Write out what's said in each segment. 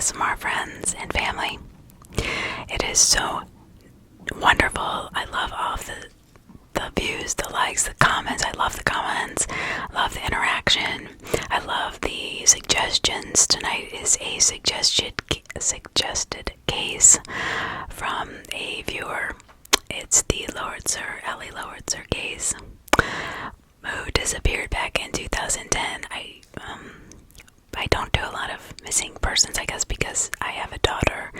ASMR friends and family. It is so wonderful. I love all of the views, the likes, the comments. I love the comments. I love the interaction. I love the suggestions. Tonight is a suggested case from a viewer. It's the Lowitzer case, who disappeared back in 2010. I don't do a lot of missing persons, I guess, because I have a daughter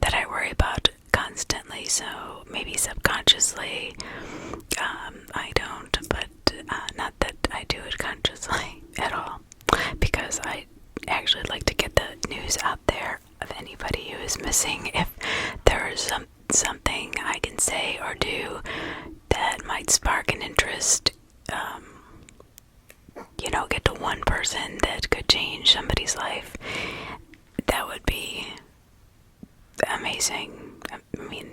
that I worry about constantly, so maybe subconsciously I don't, but not that I do it consciously at all, because I actually like to get the news out there of anybody who is missing. If there is something I can say or do that might spark an interest, get to one person that could change somebody's life, that would be amazing. I mean,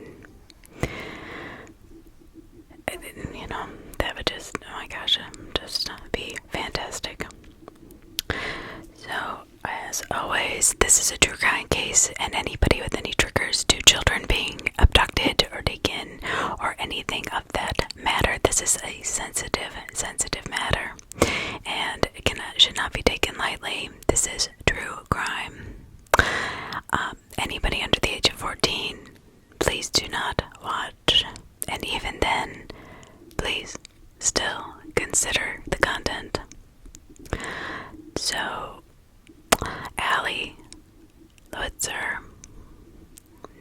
that would just, oh my gosh, just be fantastic. So, as always, this is a true crime case, and anybody with any triggers to children being abducted or taken or anything of that matter, this is a sensitive matter, and it should not be taken lightly. This is true crime. Anybody under the age of 14, please do not watch, and even then, please still consider the content. So, Allie Lowitzer,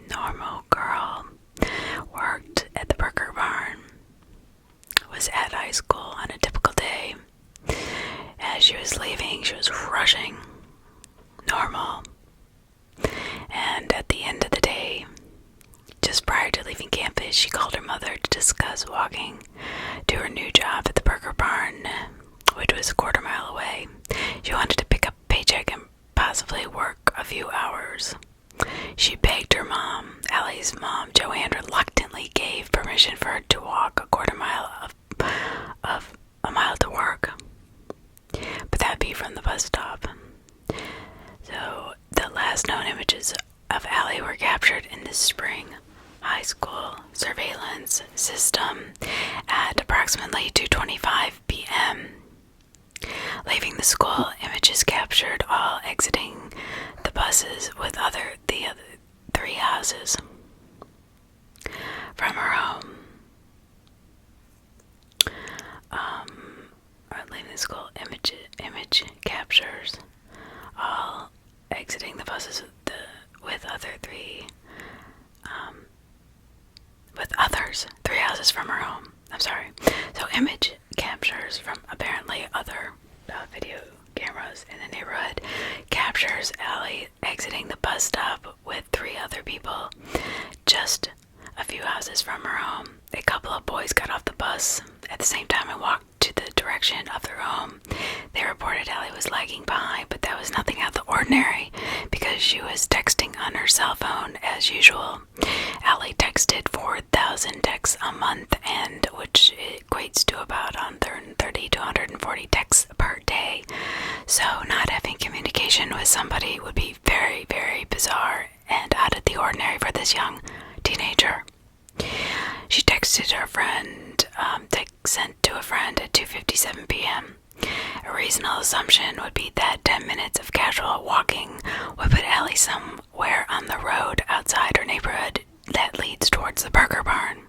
normal girl, worked at the burger barn, was at high school on a typical day. As she was leaving, she was rushing, normal, and at the end of the day, just prior to leaving campus, she called her mother to discuss walking to her new job at the burger barn, which was a quarter-mile away. She wanted to pick up a paycheck and possibly work a few hours. She begged her mom. Allie's mom, Joanne, reluctantly gave permission for her to walk a quarter mile of a mile to work, but that'd be from the bus stop. So the last known images of Allie were captured in the spring high school surveillance system at approximately 2:25 p.m. Leaving the school, images captured all exiting the buses with the other three houses from her home. Leaving the school, image captures all exiting the buses with others, three houses from her home. I'm sorry. So image captures from apparently other video cameras in the neighborhood captures Allie exiting the bus stop with three other people just a few houses from her home. A couple of boys got off the bus at the same time and walked to the direction of their home. They reported Allie was lagging behind, but that was nothing out of the ordinary because she was texting on her cell phone as usual. Allie texted 4,000 texts a month, and which equates to about 130 to 140 texts per day. So not having communication with somebody would be very, very bizarre and out of the ordinary for this young teenager. She texted her friend, sent to a friend at 2:57 p.m. A reasonable assumption would be that 10 minutes of casual walking would put Allie somewhere on the road outside her neighborhood that leads towards the burger barn.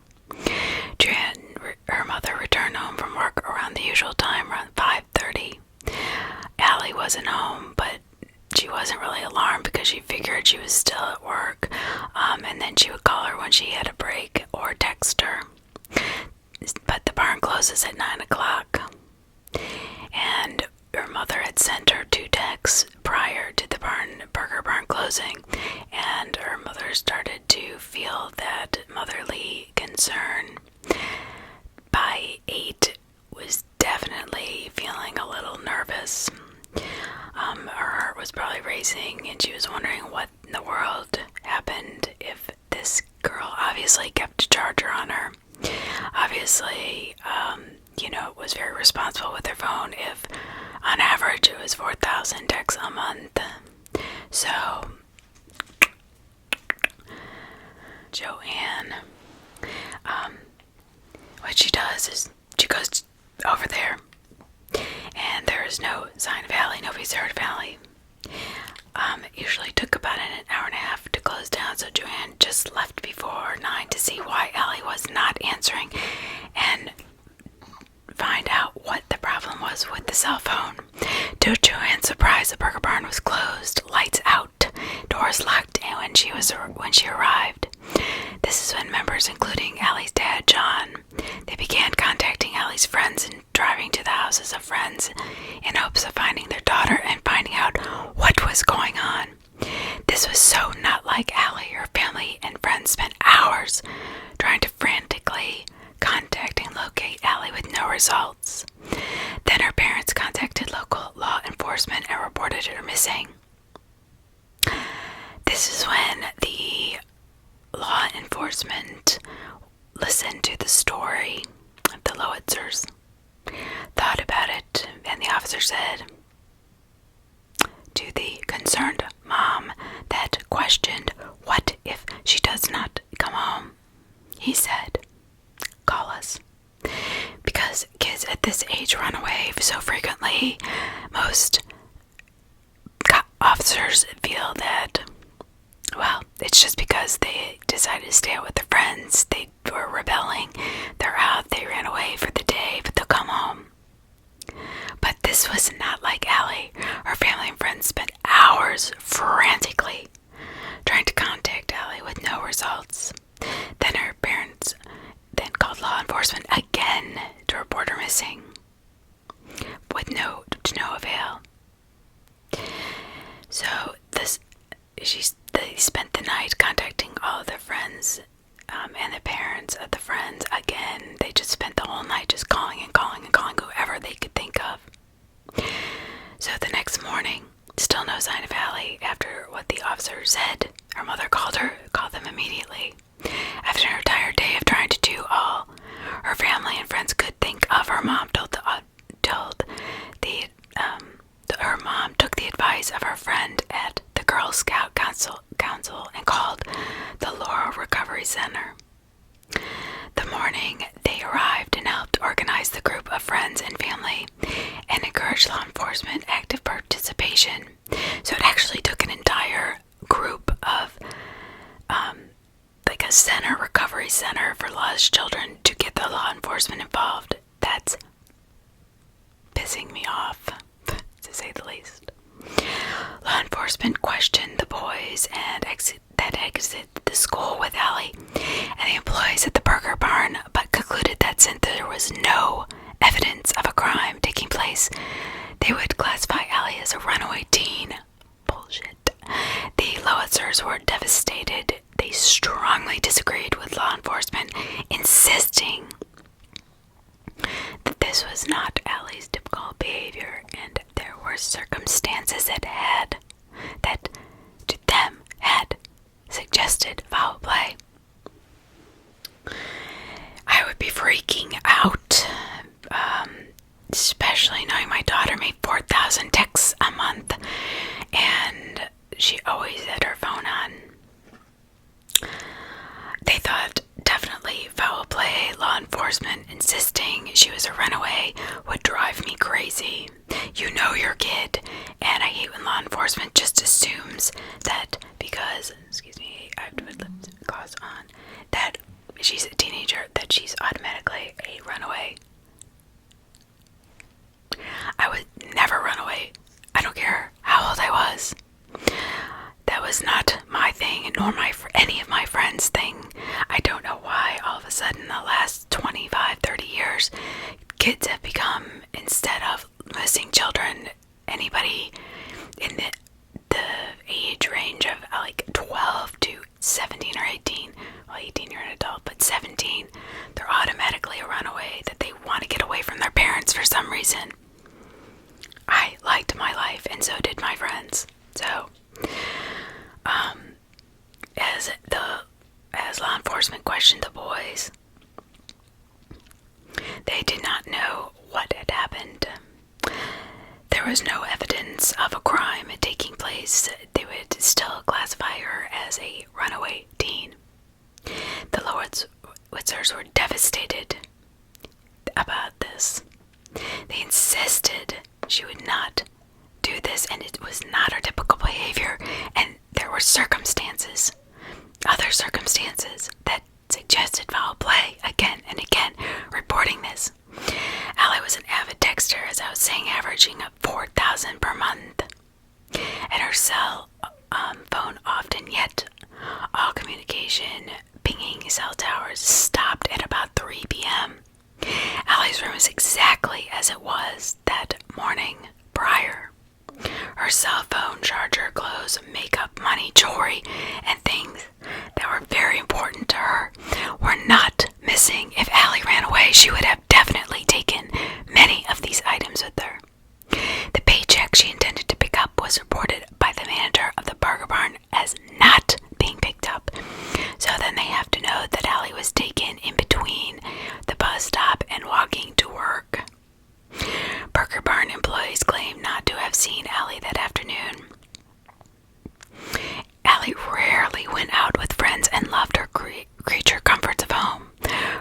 Her mother returned home from work around the usual time, around 5:30. Allie wasn't home, but she wasn't really alarmed because she figured she was still at work, and then she would call her when she had a break or text her. But the barn closes at 9 o'clock, and her mother had sent her 2 texts prior to the burger barn closing, and her mother started to feel that motherly concern. By 8, was definitely feeling a little nervous. Her heart was probably racing, and she was wondering what in the world happened if this girl obviously kept a charger on her. Obviously, was very responsible with her phone if, on average, it was 4,000 texts a month. So, what she does is she goes over there, and there is no sign of Allie. Nobody's heard of Allie. It usually took about an hour and a half to close down, so Joanne just left before 9 to see why Allie was not answering and find out what the problem was with the cell phone. To Joanne's surprise, the Burger Barn was closed, lights out, doors locked, and when she arrived, this is when members, including Allie's dad, John, they began contacting Allie's friends and driving to the houses of friends in hopes of finding their daughter and finding out what was going on. This was so not like Allie. Her family and friends spent hours trying to frantically contact and locate Allie with no results. Then her parents contacted local law enforcement and reported her missing. This is when the law enforcement listened to the story of the Lowitzers, thought about it, and the officer said to the concerned mom that questioned, "What if she does not come home?" He said, "Call us." Because kids at this age run away so frequently, most officers feel that, well, it's just because they decided to stay out with their friends. They were rebelling. They're out. They ran away for the day, but they'll come home. But this was not like Allie. Her family and friends spent hours frantically trying to contact Allie with no results. Then her parents then called law enforcement again to report her missing, with to no avail. So they spent the night contacting all of their friends and the parents of the friends again. They just spent the whole night just calling and calling and calling whoever they could think of. So the next morning, still no sign of Allie. After what the officer said, her mother called them immediately. After an entire day of trying to do all her family and friends could think of, her mom her mom took the advice of her friend at the Girl Scout Council and called the Laurel Recovery Center. The morning they arrived and helped organize the group of friends and family and encouraged law enforcement active participation. So it actually took an entire group of like a center, recovery center for lost children, to get the law enforcement involved. That's pissing me off, to say the least. Law enforcement questioned the boys that exited the school with Allie and the employees at the Burger Barn, but concluded that since there was no evidence of a crime taking place, they would classify Allie as a runaway teen. Bullshit. The Lowitzers were devastated. They strongly disagreed with law enforcement, insisting that this was not Allie's typical behavior, and there were circumstances that to them had suggested foul play. I would be freaking out, especially knowing my daughter made 4,000 texts a month, and she always had her phone on. They thought definitely foul play. Law enforcement insisting she was a runaway would drive me crazy. You know your kid, and I hate when law enforcement just assumes that because, I have to put lip gloss on, that she's a teenager, that she's automatically a runaway. I would never run away. I don't care how old I was. That was not my thing, nor any of my friends' thing. I don't know why all of a sudden in the last 25, 30 years, kids have become, instead of missing children, anybody in the age range of like 12 to 17 or 18, well 18 you're an adult, but 17, they're automatically a runaway, that they want to get away from their parents for some reason. I liked my life, and so did my friends. So, as law enforcement questioned the boys, they did not know what had happened. There was no evidence of a crime taking place. They would still classify her as a runaway teen. The Lowitzers were devastated. about this. They insisted she would not do this, and it was not her typical behavior, and there were other circumstances that suggested foul play again and again, reporting this. Allie was an avid texter, as I was saying, averaging up 4,000 per month. At her cell phone often, yet all communication pinging cell towers stopped at about 3 p.m. Allie's room is exactly as it was that morning prior. Her cell phone, charger, clothes, makeup, money, jewelry, and things that were very important to her were not missing. If Allie ran away, she would have definitely taken many of these items with her. The paycheck she intended to pick up was reported by the manager of the burger barn as not being picked up. So then they have to know that Allie was taken in between the bus stop and walking to work. Burger barn employees claim not to have seen Allie that afternoon. Allie rarely went out with friends and loved her creature comforts of home.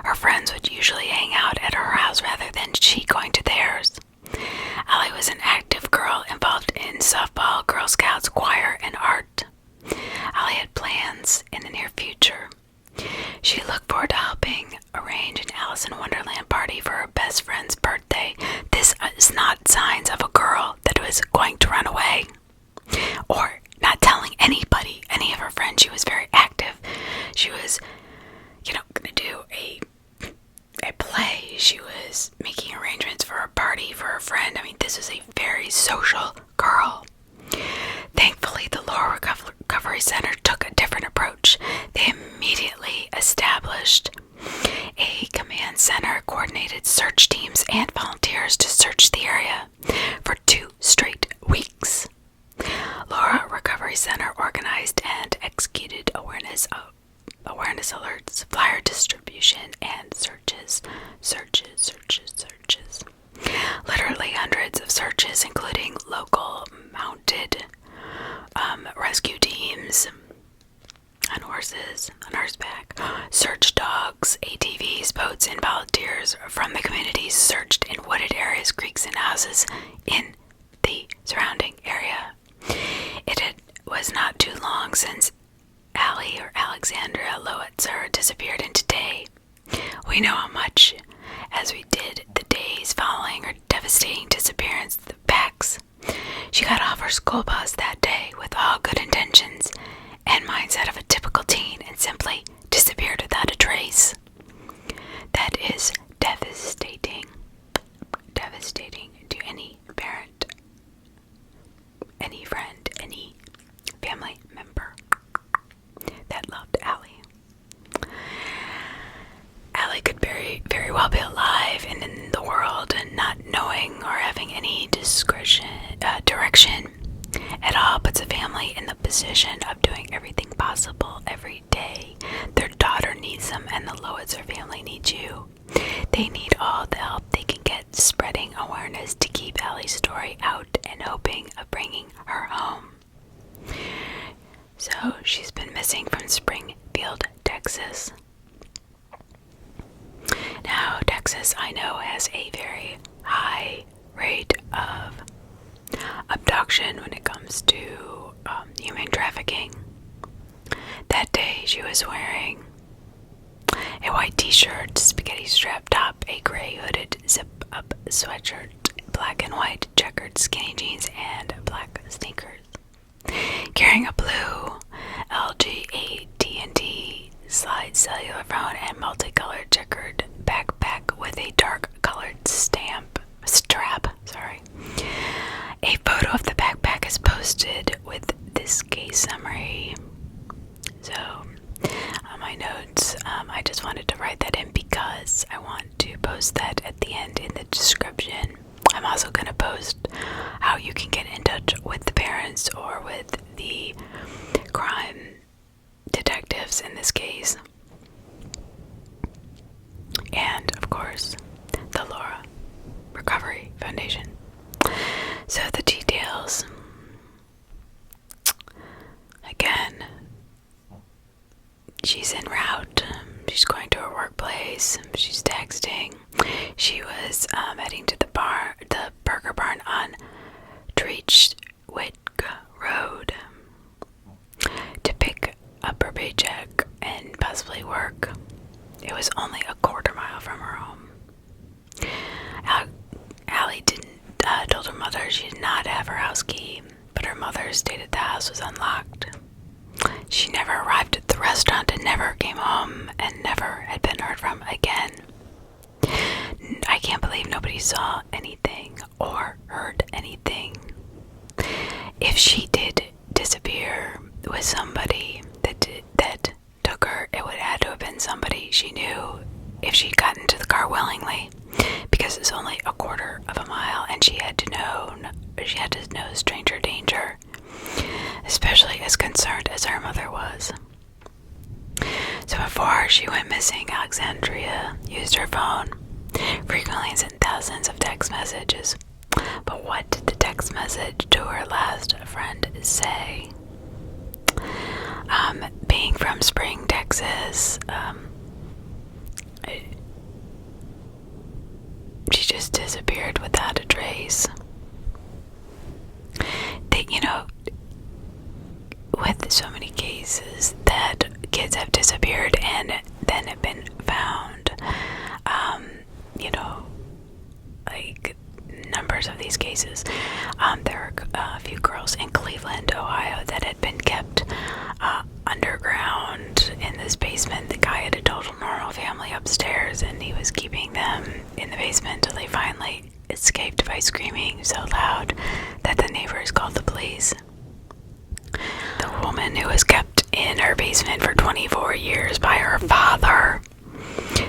Her friends would usually hang out at her house rather than she going to theirs. Allie was an active girl involved in softball, Girl Scouts, choir, and art. Allie had plans in the near future. She looked forward to helping arrange an Alice in Wonderland party for her best friend's birthday. This is not signs of a girl that was going to run away or not telling anybody, any of her friends. She was very active. She was, going to do a play. She was making arrangements for a party for her friend. I mean, this is a very social girl. Thankfully, the Laura Recovery Center took a different approach. They immediately established a command center, coordinated search teams, and volunteers to search the area for 2 straight weeks. Laura Recovery Center organized and executed awareness alerts, flyer distribution, and searches. Literally hundreds of searches, including local mounted rescue teams on horses, on horseback, search dogs, ATVs, boats, and volunteers from the communities searched in wooded areas, creeks, and houses in the surrounding area. It was not too long since Allie, or Alexandra Lowitzer, disappeared, and today we know how much as we did the days following her devastating disappearance. The facts. She got off her school bus that day with all good intentions and mindset of a typical teen and simply disappeared without a trace. That is devastating. Devastating to any parent, any friend, any family member that loved Allie. Allie could very, very well be alive and in the world and not knowing or having any direction at all puts a family in the position of doing everything possible every day. Their daughter needs them, and the Lowitzer family needs you. They need all the help they can get, spreading awareness to keep Allie's story out and hoping of bringing her home. So she's been missing from Springfield, Texas. Now, Texas, I know, has a very high rate of abduction when it comes to human trafficking. That day, she was wearing a white t-shirt, spaghetti strap top, a gray hooded zip-up sweatshirt, black and white checkered skinny jeans, and black sneakers. Carrying a blue LG AT&T slide cellular phone and multicolored checkered backpack with a dark colored strap. A photo of the backpack is posted with this case summary. So, on my notes, I just wanted to write that in because I want to post that at the end in the description. I'm also going to post how you can get in touch with the parents or with the crime detectives in this case. And, of course, the Laura Recovery Foundation. So the details. Again, she's en route. She's going to her workplace. Trace. She's texting. She was heading to the burger barn on Treachwick Road to pick up her paycheck and possibly work. It was only a quarter mile from her home. Allie told her mother she did not have her house key, but her mother stated the house was unlocked. She never arrived at the restaurant and never came home and never had been heard from again. I can't believe nobody saw anything or heard anything. If she did disappear with somebody that took her, it would have to have been somebody she knew if she'd gotten into the car willingly, because it's only a quarter of a mile and she had to know stranger danger, especially as concerned as her mother was. So before she went missing, Alexandria used her phone, frequently sent thousands of text messages. But what did the text message to her last friend say? Being from Spring, Texas, she just disappeared without a trace. With so many cases that kids have disappeared and then have been found, like numbers of these cases, there are a few girls in Cleveland, Ohio that had been kept underground in this basement. The guy had a total normal family upstairs and he was keeping them in the basement until they finally escaped by screaming so loud that the neighbors called the police. The woman who was kept in her basement for 24 years by her father.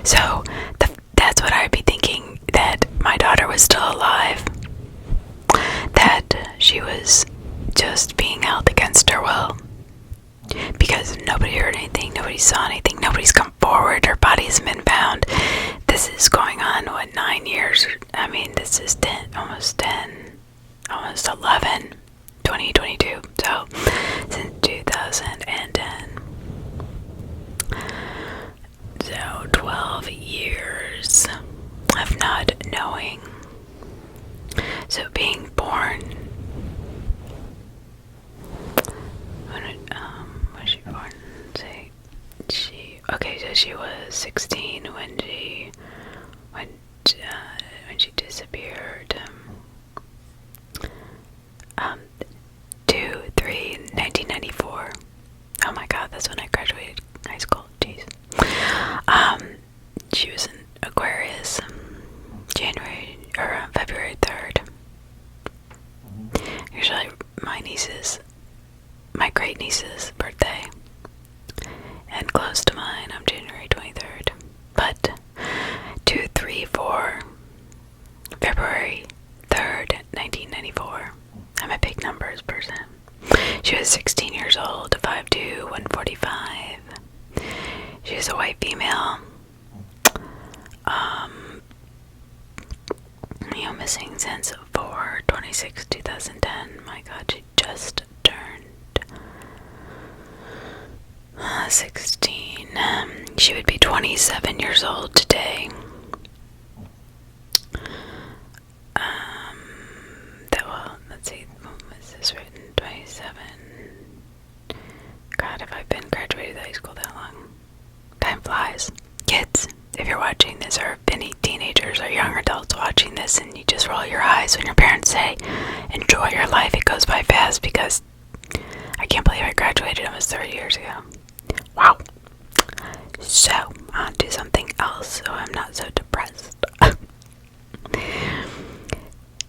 So that's what I'd be thinking, that my daughter was still alive, that she was just being held against her will, because nobody heard anything, nobody saw anything, nobody's come forward, her body hasn't been found. This is going on, 9 years? I mean, this is almost 11, 2022, so since 2010. So 12 years of not knowing. So being born, when was she born? So she was 16 when she disappeared. 1994. Oh my god, that's when I graduated high school. Jeez. She was in Aquarius, February 3rd. Usually my great niece's birthday, and close to mine, I'm January 23rd. But 2, 3, 4, February 3rd, 1994. I'm a big numbers person. She was 16 years old, 5'2", 145. She was a white female. Missing since 4/26/2010. My god, she just turned 16. She would be 27 years old today. Let's see, when was this written? 27. God, have I been graduated high school that long? Time flies. Kids, if you're watching this, or any teenagers or young adults watching this, and you just roll your eyes when your parents say, enjoy your life, it goes by fast, because I can't believe I graduated almost 30 years ago. Wow. So, on to something else, so I'm not so depressed.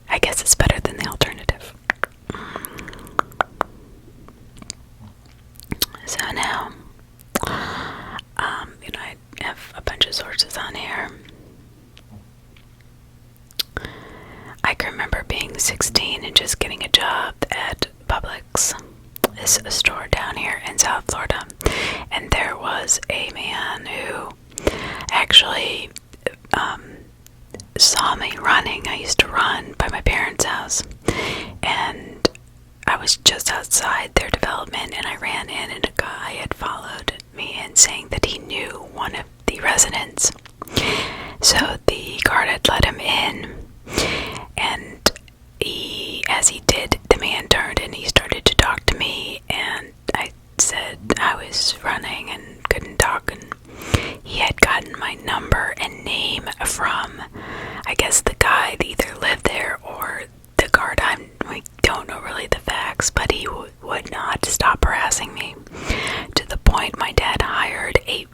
I guess it's better than the alternative. So now, I have a bunch of sources on here. I can remember being 16 and just getting a job at Publix. It's a store down here in South Florida. And there was a man who actually saw me running. I used to run by my parents' house. And I was just outside their development, and I ran in, and a guy had followed me in, saying that he knew one of the residents. So the guard had let him in, and as he did, the man turned and he started to talk to me, and I said I was running and couldn't talk, and he had gotten my number and name from, I guess, the guy that either lived there or the guard. We don't know really the facts, but he would not stop harassing me, to the point my dad hired a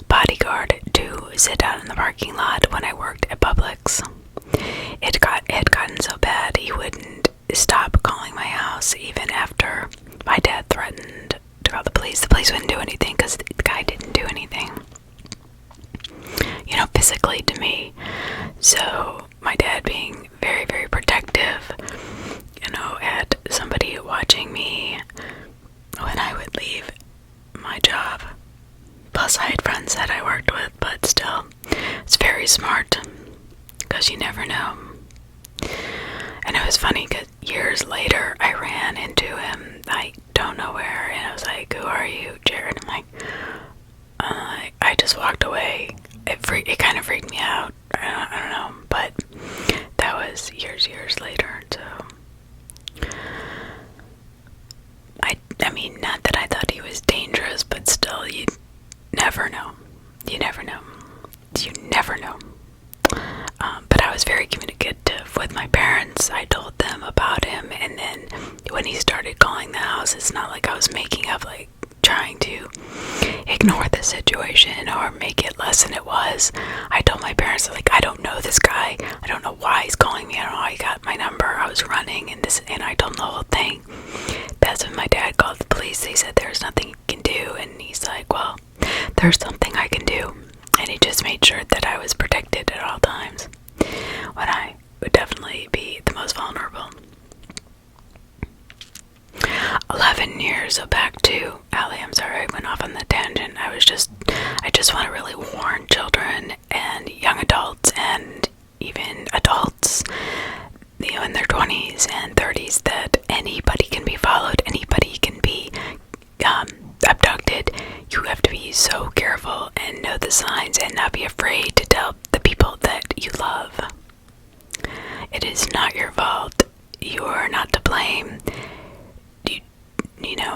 bodyguard to sit out in the parking lot when I worked at Publix. It had gotten so bad he wouldn't stop calling my house even after my dad threatened to call the police. The police wouldn't do anything because the guy didn't do anything, physically to me. So my dad, being very, very protective, had somebody watching me when I would leave my job. Plus I had friends that I worked with, but still, it's very smart, because you never know. And it was funny because years later I ran into him, I don't know where, and I was like, "Who are you, Jared?" I'm like, I just walked away. It kind of freaked me out. I don't know, but that was years later. So I mean, not that I thought he was dangerous, but still, you never know. You never know. But I was very communicative with my parents. I told them about him, and then when he started calling the house, it's not like I was making up, like trying to ignore the situation or make it less than it was. I told my parents, like, I don't know this guy. I don't know why he's calling me. I don't know how he got my number. I was running, and I told them the whole thing. That's when my dad called the police. They said there's nothing you can do, and he's like, well, there's something I can do. And he just made sure that I was protected at all times, when I would definitely be the most vulnerable. 11 years, so back to Allie. I'm sorry I went off on that tangent. I just want to really warn children and young adults and even adults, in their 20s and 30s, that anybody can be followed, anybody can be abducted. You have to be so careful and know the signs and not be afraid to tell the people that you love. It is not your fault. You are not to blame.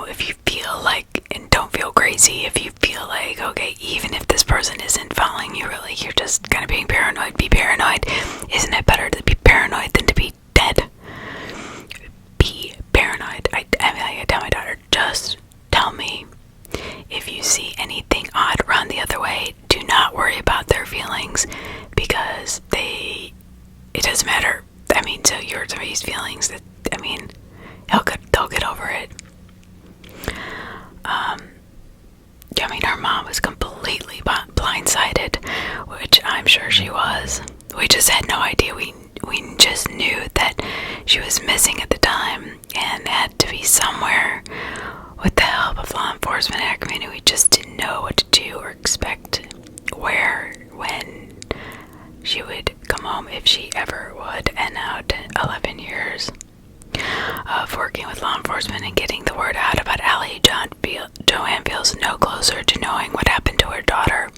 If you feel like, and don't feel crazy, if you feel like, okay, even if this person isn't following you, really, you're just kind of being paranoid, be paranoid. Isn't it better to be paranoid than to be dead? Be paranoid. I tell my daughter, just tell me if you see anything odd, run the other way. Do not worry about their feelings, because it doesn't matter. I mean, so your somebody's feelings, they'll get over it. Her mom was completely blindsided, which I'm sure she was. We just had no idea. We just knew that she was missing at the time and had to be somewhere. With the help of law enforcement and our community, we just didn't know what to do or expect where, when she would come home, if she ever would. And now, 11 years of working with law enforcement and getting the word out about Allie, Joanne feels no closer to knowing what happened to her daughter.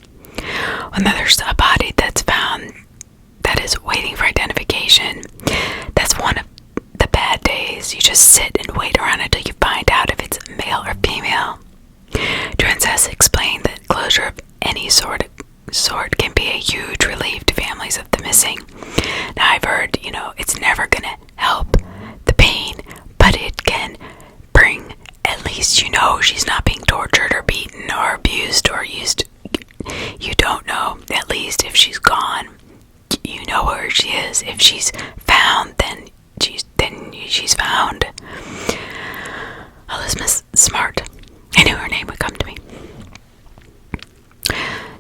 When there's a body that's found that is waiting for identification, that's one of the bad days. You just sit and wait around until you find out if it's male or female. Princess explained that closure of any sort can be a huge relief to families of the missing. Now, I've heard, it's never gonna help the pain, but it can bring, at least she's not being tortured or beaten or abused or used. You don't know. At least if she's gone, you know where she is. If she's found, then she's found. Elizabeth's smart. I knew her name would come to me.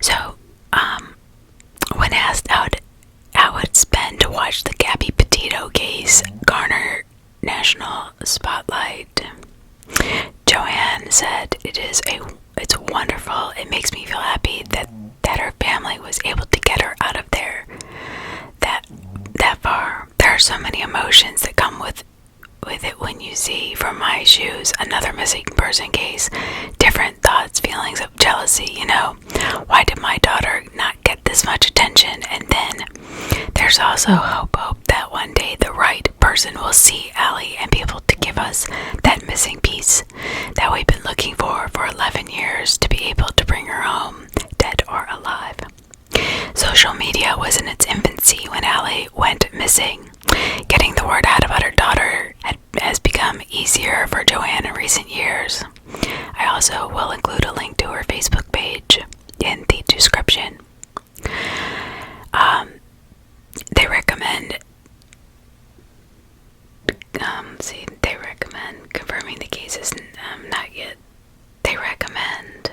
So, when asked how it's been to watch the Gabby Petito case garner national spotlight, Joanne said, it's wonderful. It makes me feel happy that her family was able to get her out of there that far. There are so many emotions that come with it when you see, from my shoes, another missing person case. Different thoughts, feelings of jealousy, why did my daughter not get this much attention. And then there's also hope that one day the right person will see Allie and be able to give us that missing piece that we've been looking for 11 years, to be able to bring her home, dead or alive. Social media was in its infancy when Allie went missing. Getting the word out about her daughter has become easier for Joanne in recent years. I also will include a link to her Facebook page in the description. They recommend confirming the case is not yet. They recommend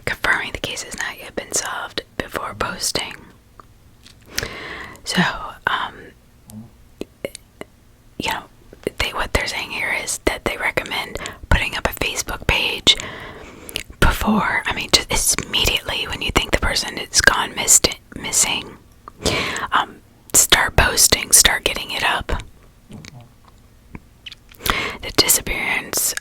confirming the case has not yet been solved before posting. So, what they're saying here is that they recommend putting up a Facebook page before, just immediately when you think the person is gone missing. Start posting, start getting it up. The disappearance,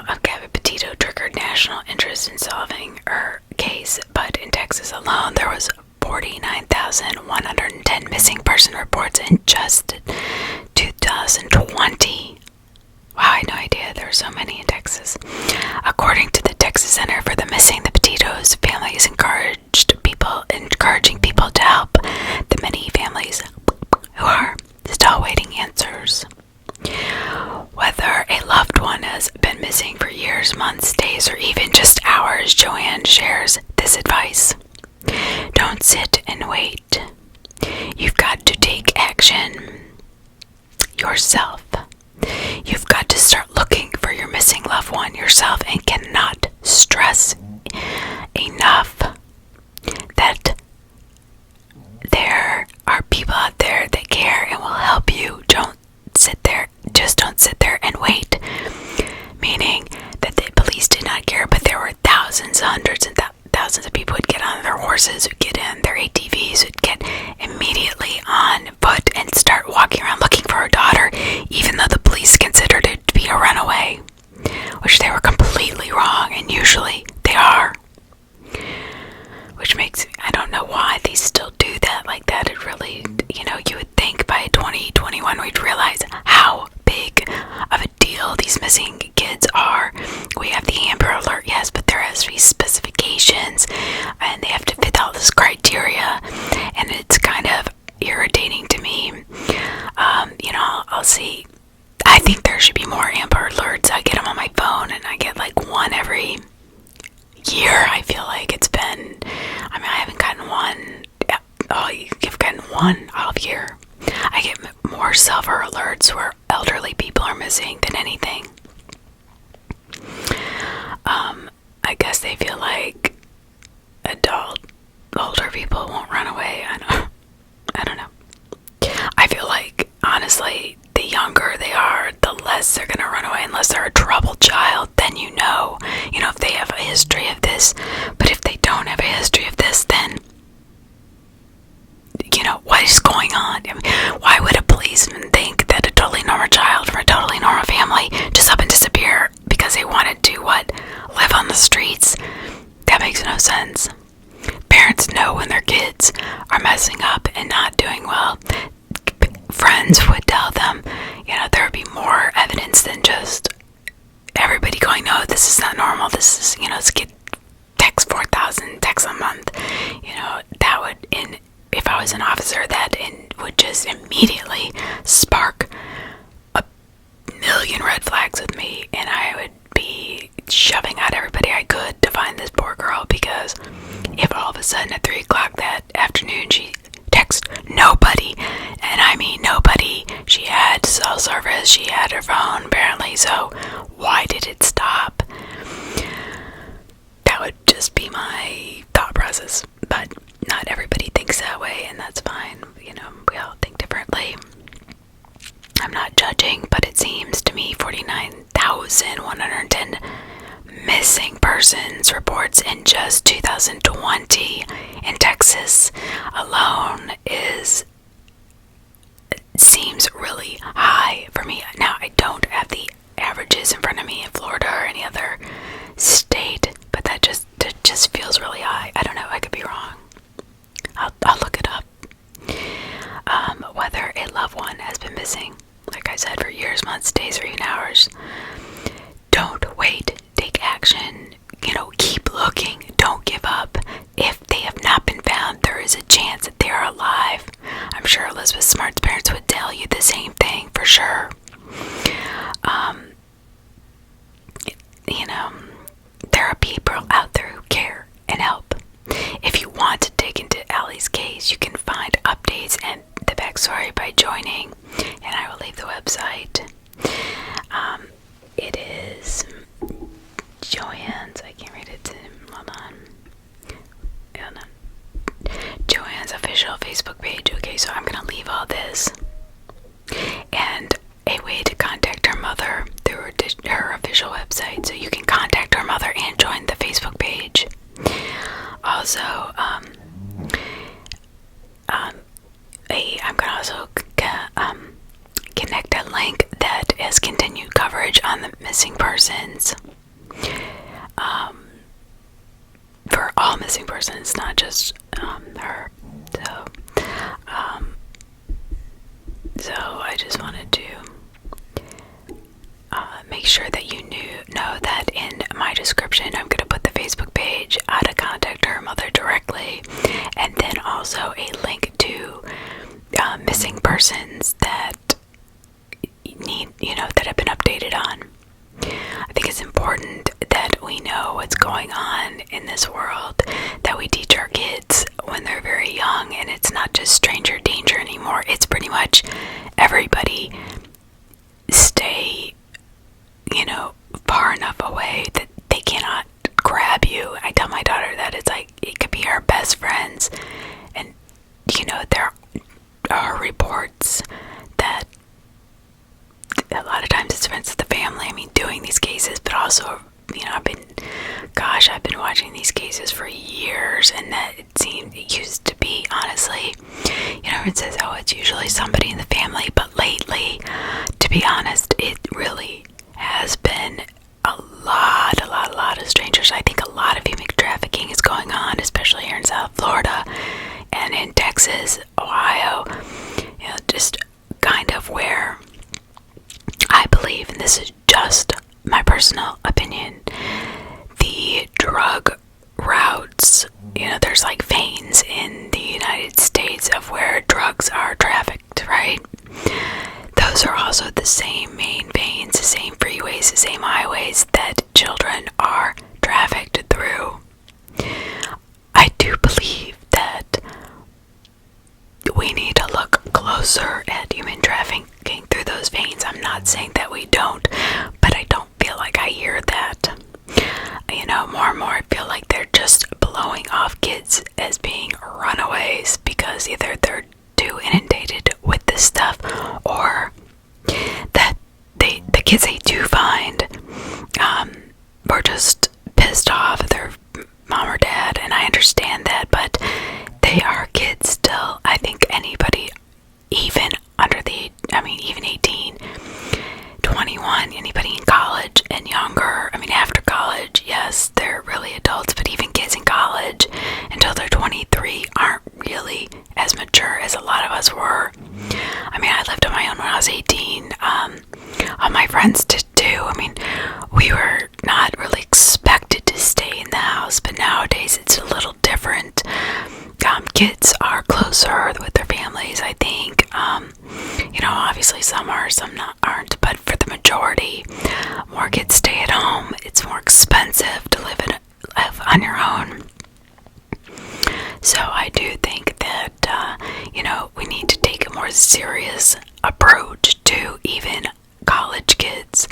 of Gabby Petito triggered national interest in solving her case, but in Texas alone, there was 49,110 missing person reports in just 2020. Wow, I had no idea there were so many in Texas. According to the Texas Center for the Missing, the Petitos family is encouraging people to help the many families who are still waiting answers. Whether a loved one has been missing for years, months, days, or even just hours, Joanne shares this advice. Don't sit and wait. You've got to take action yourself. You've got to start looking for your missing loved one yourself, and cannot stress enough that there are people out there that care and will help you. Don't sit there and wait. Meaning that the police did not care, but there were thousands, hundreds, and thousands of people who'd get on their horses, who'd get in their ATVs, who'd get immediately on foot and start walking around looking for her daughter, even though the police considered it to be a runaway, which they were completely wrong, and usually they are. Which makes me, I don't know why they still do that like that. It really, you would think by 2021 we'd realize how big of a deal these missing kids are. We have the Amber Alert, yes, but there has to be specifications, and they have to fit all this criteria, and it's kind of irritating to me. I'll see. I think there should be more Amber Alerts. I get them on my phone, and I get like one every year. I feel like it's been, I haven't gotten one. You've gotten one all year. I get more silver alerts where elderly people are missing than anything. I guess they feel like older people won't run away. I don't know. I feel like, honestly, the younger they are, the less they're gonna run away, unless they're a troubled child. Then if they have a history of this. But if they don't have a history of this, then what is going on? Why would a policeman think that a totally normal child from a totally normal family just up and disappear because they wanted to live on the streets? That makes no sense. Parents know when their kids are messing up and not doing well. Friends would tell them, there would be more evidence than just everybody going, no, this is not normal. This is, this kid texts 4,000 texts a month. That would, if I was an officer, that would just immediately spark a million red flags with me, and I would be shoving out everybody I could to find this poor girl, because if all of a sudden at 3 o'clock that afternoon she texts nobody, and I mean nobody, she had cell service, she had her phone apparently, so why did it stop? That would just be my thought process, but not everybody thinks that way, and that's fine. We all think differently. I'm not judging, but it seems to me 49,110 missing persons reports in just 2020 in Texas alone seems really high for me. Now, I don't have the averages in front of me in Florida or any other state, but that just feels really high. I don't know, I could be wrong. I'll look it up. Whether a loved one has been missing, like I said, for years, months, days, or even hours. Don't wait. Take action. Keep looking. Don't give up. If they have not been found, there is a chance that they are alive. I'm sure Elizabeth Smart's parents would tell you the same thing for sure. There are people out there who care and help. If you want to dig into Allie's case, you can find updates and the backstory by joining, and I will leave the website. It is Joanne's, I can't read it, hold on. Joanne's official Facebook page. Okay, so I'm gonna leave all this and a way to contact her mother through her official website, so you can contact her mother and join the Facebook page. Also, I'm gonna also connect a link that has continued coverage on the missing persons. For all missing persons, not just her. So I just wanted to make sure that you know that in my description I'm going to put the Facebook page, how to contact her mother directly, and then also a link to missing persons that need, that have been updated on. I think it's important that we know what's going on in this world, that we teach our kids when they're very young, and it's not just stranger danger anymore. It's pretty much everybody stay, far enough away that they cannot grab you. I tell my daughter that it's like, it could be our best friends, and, there are reports that a lot of times it's friends of the family, doing these cases, but also, I've been watching these cases for years, and that it used to be, honestly, it says, oh, it's usually somebody in the family, but lately, to be honest, it really has been a lot of strangers. I think a lot of human trafficking is going on, especially here in South Florida, and in Texas, Ohio, just kind of where I believe, and this is just my personal opinion, the drug routes, there's like veins in the United States of where drugs are trafficked, right? Those are also the same main veins, the same freeways, the same highways that children are trafficked through. I do believe that we need to look closer at human trafficking through those veins. I'm not saying that we don't, but I don't feel like I hear that. More and more I feel like they're just blowing off kids as being runaways because either they're too inundated with this stuff, or that the kids they do find were just pissed off at their mom or dad, and I understand that, but they are kids still. I think anybody, even even 18, 21, anybody in college and younger, after college, yes, they're really adults, but even kids in college until they're 23 aren't really as mature as a lot of us were. I lived on my own when I was 18. All my friends did too. We were not really expected to stay in the house, but nowadays it's a little different. Kids are closer with their families, I think. Obviously some are, some aren't, but for the majority, more kids stay at home. It's more expensive to live on your own. So I do think that, we need to take a more serious approach to even college kids.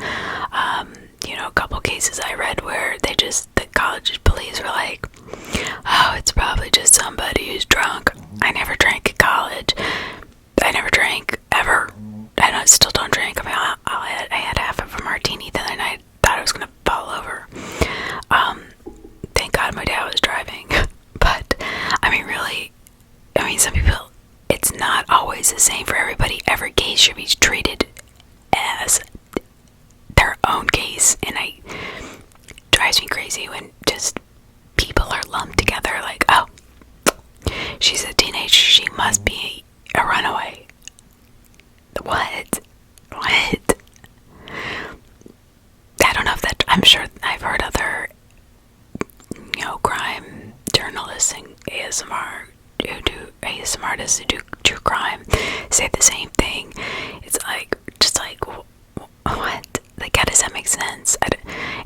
A couple cases I read where the college police were like, oh, it's probably just somebody who's drunk. I never drank at college. I never drank ever. And I still don't drink. I had half of a martini the other night. Thought I was gonna fall over. Thank God my dad was driving. But really, some people, it's not always the same for everybody. Every case should be treated as their own case, and it drives me crazy when just people are lumped together like, oh, she's a teenager, she must be a runaway. What? I don't know if that, I'm sure I've heard other, crime journalists and ASMR artists who do true crime say the same thing. It's like, just like, what? Like, how does that make sense?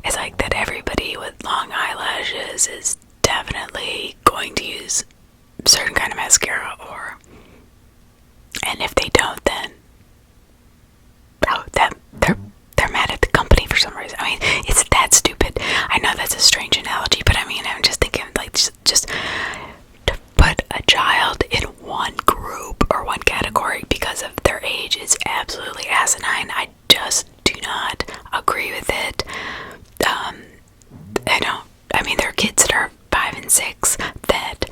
It's like that everybody with long eyelashes is definitely going to use certain kind of mascara, and if they don't, then they're mad at the company for some reason. I mean, it's that stupid. I know that's a strange analogy, but I mean, I'm just thinking, like, just to put a child in one group or one category because of their age is absolutely asinine. I just do not agree with it. I mean, there are kids that are 5 and 6 that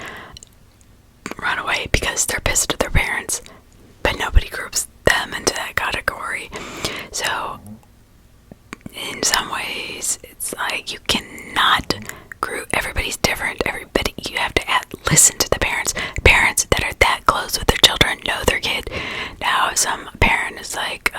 run away because they're pissed at their parents, but nobody groups them into that category. So in some ways it's like you cannot group. Everybody's different. You have to listen to the parents that are that close with their children, know their kid. Now if some parent is like,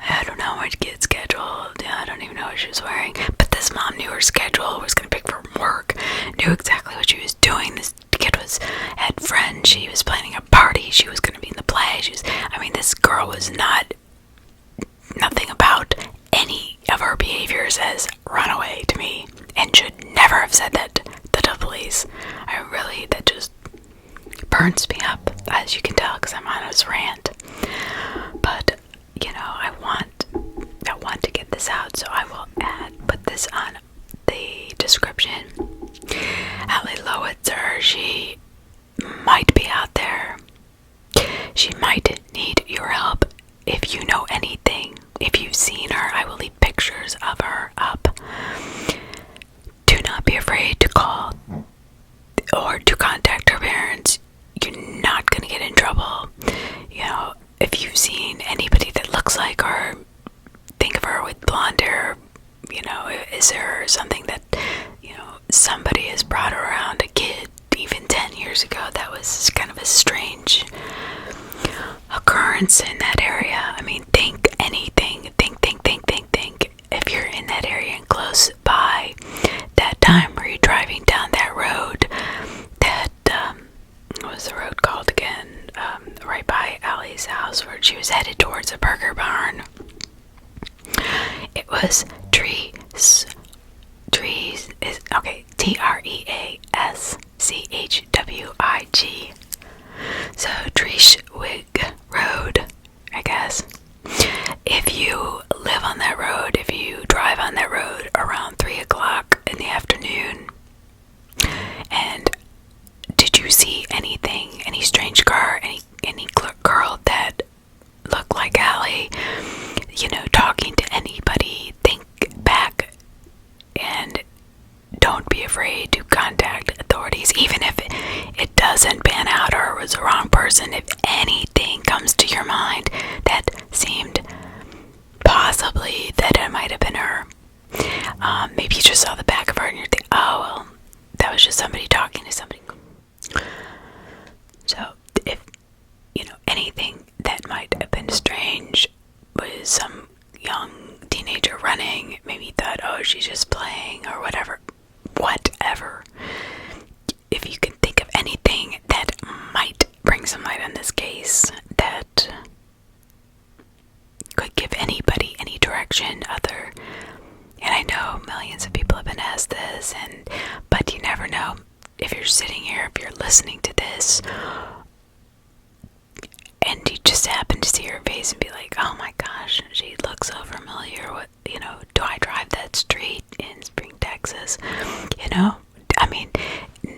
I don't know my kid's schedule, I don't even know what she was wearing, but this mom knew her schedule, was going to pick from work, knew exactly what she was doing. This kid had friends, she was planning a party, she was going to be in the play, this girl was nothing about any of her behaviors as runaway to me, and should never have said that to the police. That just burns me up, as you can tell, because I'm on this rant. But I want to get this out, so I will put this on the description. Lowitzer, she might be out there. She might need your help. If you know anything, if you've seen her, I will leave pictures of her up. Do not be afraid to call or to contact her parents. You're not going to get in trouble. If you've seen anybody that looks like her, think of her with blonde hair, is there something that, somebody has brought around a kid even 10 years ago that was kind of a strange occurrence in that area? I mean, think anything. Think. If you're in that area and close by, that time where you're driving down that road, what was the road called again? Right by Allie's house, where she was headed towards a burger barn. It was Trees is okay. Treaschwig. So Treeschwig Road, I guess. If you live on that road, if you drive on that road around 3 o'clock in the afternoon, and did you see anything, any strange car, any girl that looked like Allie, talking to anybody, think back and don't be afraid to contact authorities, even if it doesn't pan out or it was the wrong person. If anything comes to your mind that seemed possibly that it might have been her, maybe you just saw the back of her and you're thinking, oh, well, that was just somebody talking to somebody. So if anything that might have been strange was some young teenager running, maybe you thought, oh, she's just playing or whatever. If you can think of anything that might bring some light on this case, that could give anybody any direction other, and I know millions of people have been asked this, but you never know. If you're sitting here, if you're listening to this, and you just happen to see her face and be like, oh my gosh, she looks so familiar. What, do I drive that street in Spring, Texas? I mean,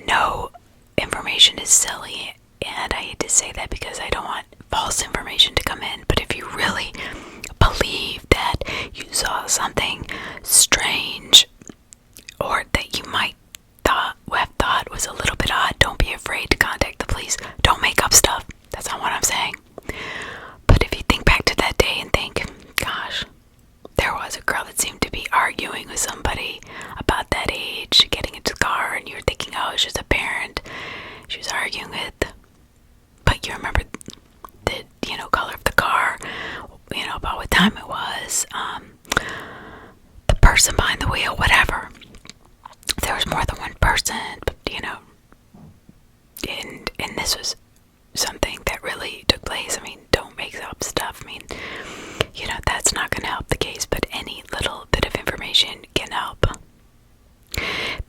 no information is silly, and I hate to say that because I don't want false information to come in, but if you really believe that you saw something strange, or that you might have thought was a little bit odd, don't be afraid to contact the police. Don't make up stuff. That's not what I'm saying. But if you think back to that day and think, gosh, person behind the wheel, whatever. There was more than one person, but, and this was something that really took place. I mean, don't make up stuff. I mean, that's not going to help the case, but any little bit of information can help.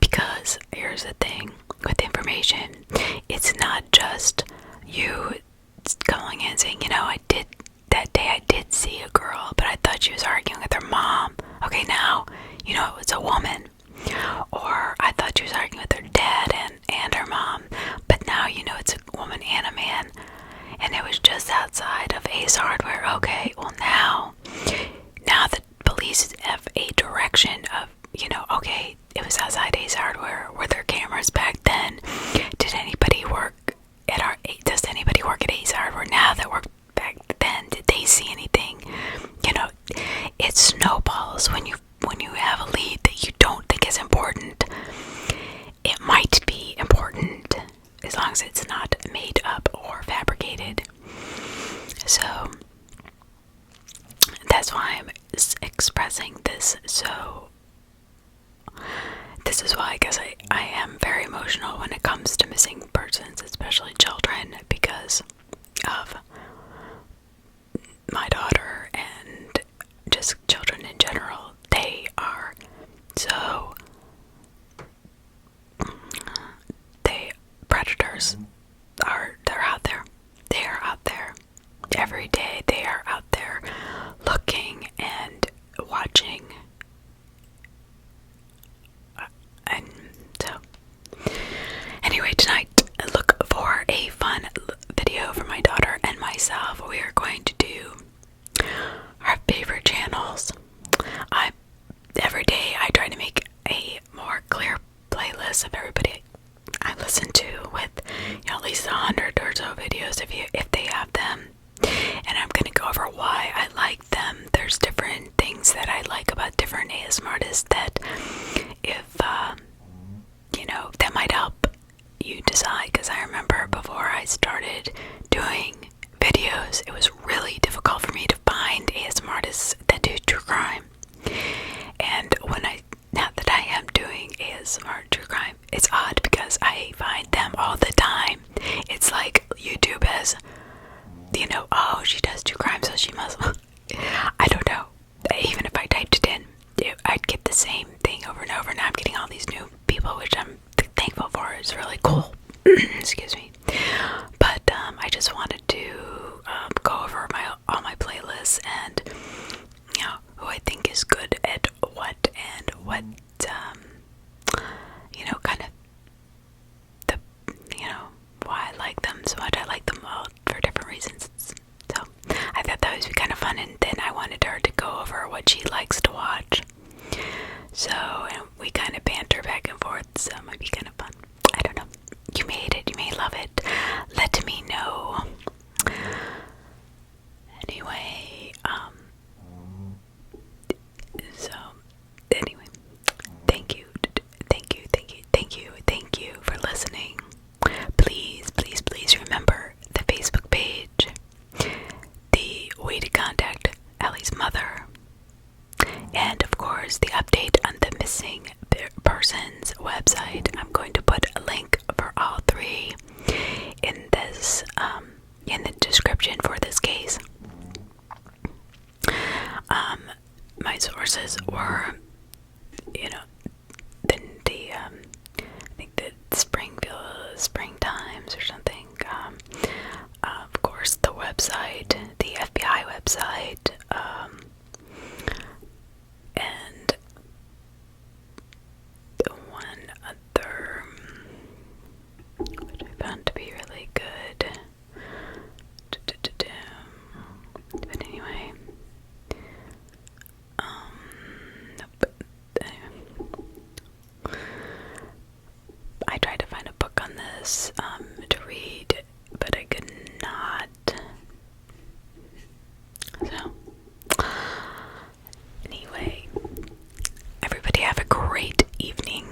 Because here's the thing with information, it's not just you calling in saying, that day I did see a girl, but I thought she was arguing with her mom. Okay, now, it was a woman. Or I thought she was arguing with her dad and her mom, but now it's a woman and a man. And it was just outside of Ace Hardware. Okay, well now the police have a direction of, okay, it was outside Ace Hardware. Were there cameras back then? Does anybody work at Ace Hardware now that worked back then? Did they see anything? It snowballs when you have a lead that you don't think is important. It might be important as long as it's not made up or fabricated. So that's why I'm expressing this. So this is why I guess I am very emotional when it comes to missing persons, especially children, because of my daughter and just children in general. They are so predators they're out there. They are out there every day. They are out there looking and watching. And so anyway, tonight look for a fun video for my daughter and myself. We are going to do our favorite channels. Every day I try to make a more clear playlist of everybody I listen to with at least 100 or so videos if they have them, and I'm gonna go over why I like them. There's different things that I like about different ASMR artists that if that might help you decide, because I remember before I started doing videos, it was really difficult for me to find ASMR artists that do true crime. And now that I am doing ASMR true crime, it's odd because I find them all the time. It's like YouTube has, oh, she does true crime, so she must. I don't know. Even if I typed it in, I'd get the same thing over and over. Now I'm getting all these new people, which I'm thankful for. It's really cool. Excuse me. But I just wanted to go over all my playlists and who I think is good at what and what kind of why I like them so much. I like them all for different reasons. So I thought that would be kind of fun, and then I wanted her to go over what she likes to watch. So, and we kind of banter back and forth, so it might be kind of fun. I don't know. You may hate it, you may love it. Let me know. Anyway, thank you for listening. Please remember the Facebook page, the way to contact Allie's mother, and of course the update on the missing persons website. I'm going to put a link for all three in this in the description for this case. My sources were, I think that Spring Times or something. Of course, the website, the FBI website, and the one other, which I found to be really good. But anyway, I tried to find a book on this to read, but I could not. So, anyway, everybody have a great evening.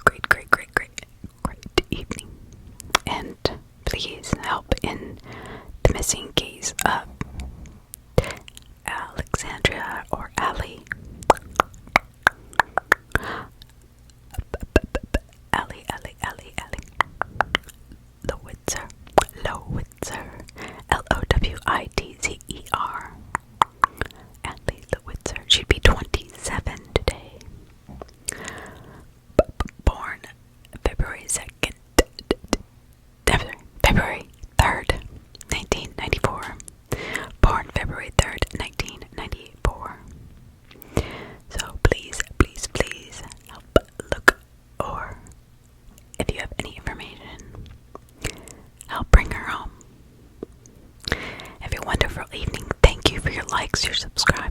Great evening. And please help in the missing case of Alexandria or Allie. Lowitzer. Athlete Lowitzer. She'd be 27 today. Born February 2nd. February 3rd, 1994. Born February 3rd, 1994. So please, please, please help look, or if you have any information, help bring her home. Have a wonderful evening. Thank you for your likes, your subscribes.